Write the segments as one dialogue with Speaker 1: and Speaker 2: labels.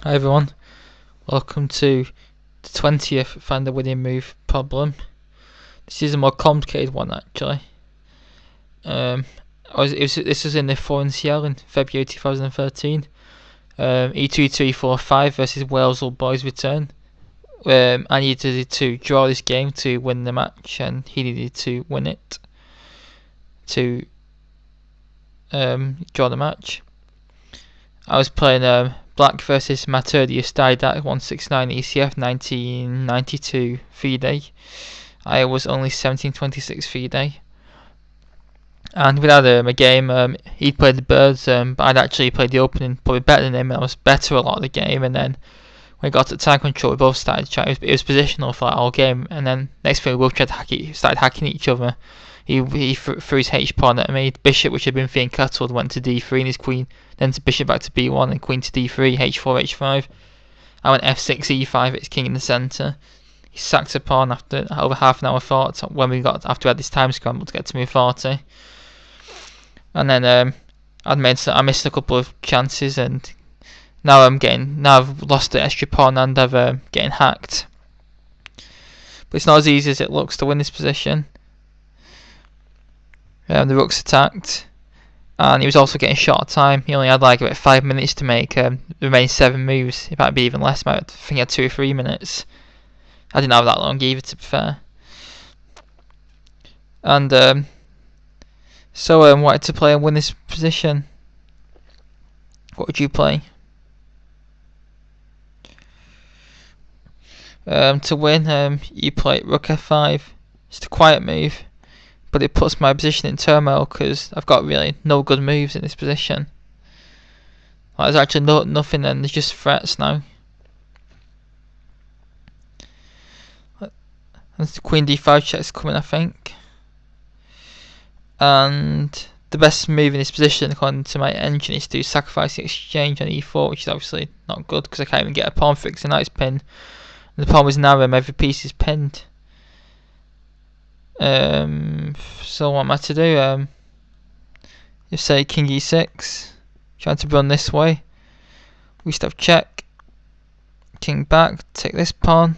Speaker 1: Hi everyone, welcome to the 20th Find the Winning Move problem. This is a more complicated one actually. This was in the Foreign CL in February 2013. E2-3-4-5 versus Wales Old Boys return. I needed to draw this game to win the match, and he needed to win it to draw the match. I was playing Black versus Maturdius Didact 169 ECF 1992 FIDE. I was only 1726 FIDE. And we had a game. He'd played the Birds, but I'd actually played the opening probably better than him, and I was better a lot of the game. And then when we got to time control, we both started trying. It was positional for that whole game. And then next thing we both tried to started hacking each other. He threw his H pawn at me. Bishop, which had been being cuttled, went to D3, and his queen then to bishop back to B1, and queen to D3, H4, H5. I went F6, E5, it's king in the centre. He sacked a pawn after over half an hour thought after we had this time scramble to get to move 40. And then I missed a couple of chances, and now I've lost the extra pawn and I've getting hacked. But it's not as easy as it looks to win this position. The rook's attacked, and he was also getting short time. He only had like about 5 minutes to make the remaining 7 moves. It might be even less. I think he had 2 or 3 minutes. I didn't have that long either, to be fair. And so I wanted to play and win this position. What would you play? To win, you play Rook F5. It's a quiet move, but it puts my position in turmoil because I've got really no good moves in this position. There's actually nothing, and there's just threats now. And the Queen D5 check's coming, I think. And the best move in this position, according to my engine, is to sacrifice the exchange on E4, which is obviously not good because I can't even get a pawn fixed, and now it's pinned. And the pawn is narrow, every piece is pinned. So what am I to do? You say King E6, trying to run this way. We still have check. King back, take this pawn,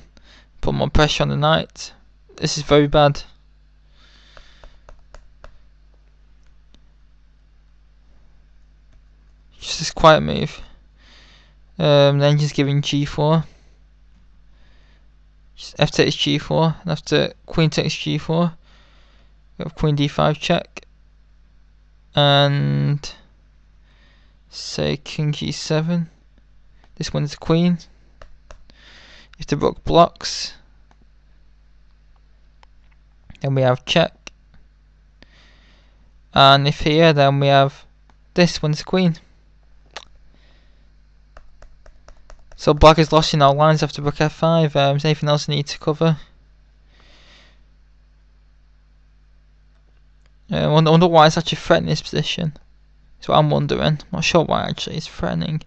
Speaker 1: put more pressure on the knight. This is very bad. Just this quiet move. The engine's giving G4. F takes G4, and after Queen takes G4, we have Queen D5 check, and say King G7. This one's the Queen. If the Rook blocks, then we have check, and if here, then we have this one's the Queen. So Black is lost in our lines after Rook F5. Is there anything else I need to cover? I wonder why it's actually threatening this position. That's what I'm wondering. I'm not sure why actually it's threatening.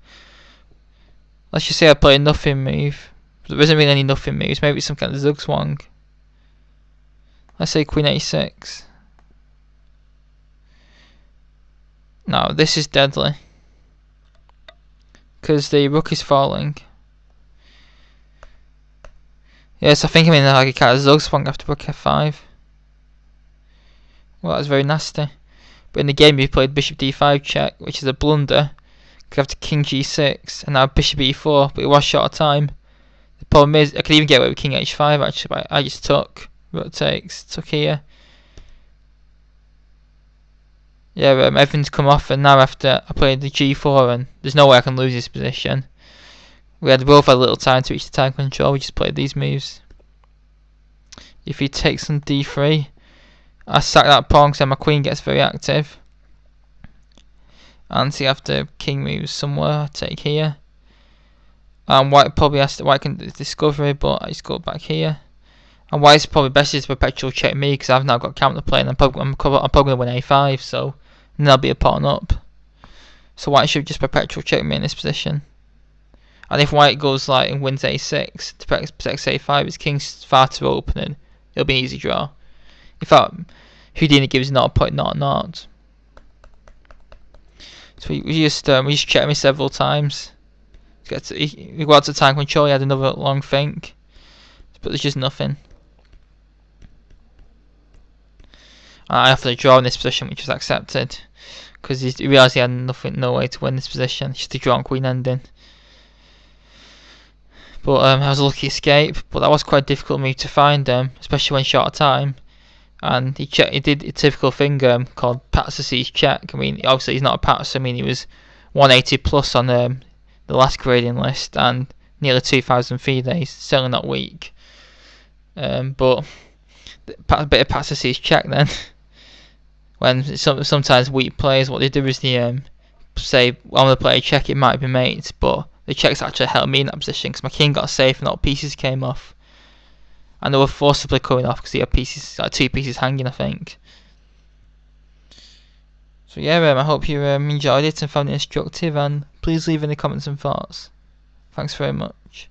Speaker 1: Let's just say I play a nothing move. There isn't really any nothing moves. Maybe it's some kind of zugzwang. Let's say Queen A6. No, this is deadly, because the Rook is falling. Yes, I think I'm in like a kind of zugzwang after Rook F5. Well, that's very nasty. But in the game you played Bishop D5 check, which is a blunder. Could have to King G6 and now Bishop E4, but it was short of time. The problem is I could even get away with King H5 actually, but I just took. Rook takes, took here. Yeah, everything's come off, and now after I played the G4, and there's no way I can lose this position. We both had a little time to reach the time control. We just played these moves. If he takes on D3, I sack that pawn because then my queen gets very active. And see, after king moves somewhere, I take here. And white probably has to, white can do discovery, but I just go back here. And white's probably best is to perpetual check me because I've now got counterplay, and I'm probably going to win A5, so then I'll be a pawn up. So white should just perpetual check me in this position. And if white goes like and wins A6 to protect A5, his king's far too open and it'll be an easy draw. In fact, Houdini gives 0.00. So we just checked me several times. He got to time control, he had another long think, but there's just nothing. I have to draw in this position, which was accepted, because he realised he had no way to win this position, just a draw on queen ending. But that was a lucky escape, but that was quite a difficult move to find, especially when short of time. And he did a typical thing called Patzer siege check. I mean, obviously he's not a Patzer. I mean, he was 180 plus on the last grading list and nearly 2,000 FIDE. Certainly not weak. But a bit of Patzer siege check then. When sometimes weak players, what they do is they say, well, I'm going to play a check, it might be mate, but the checks actually helped me in that position because my king got safe and all pieces came off. And they were forcibly coming off because he had pieces, like 2 pieces hanging, I think. So yeah, I hope you enjoyed it and found it instructive, and please leave any comments and thoughts. Thanks very much.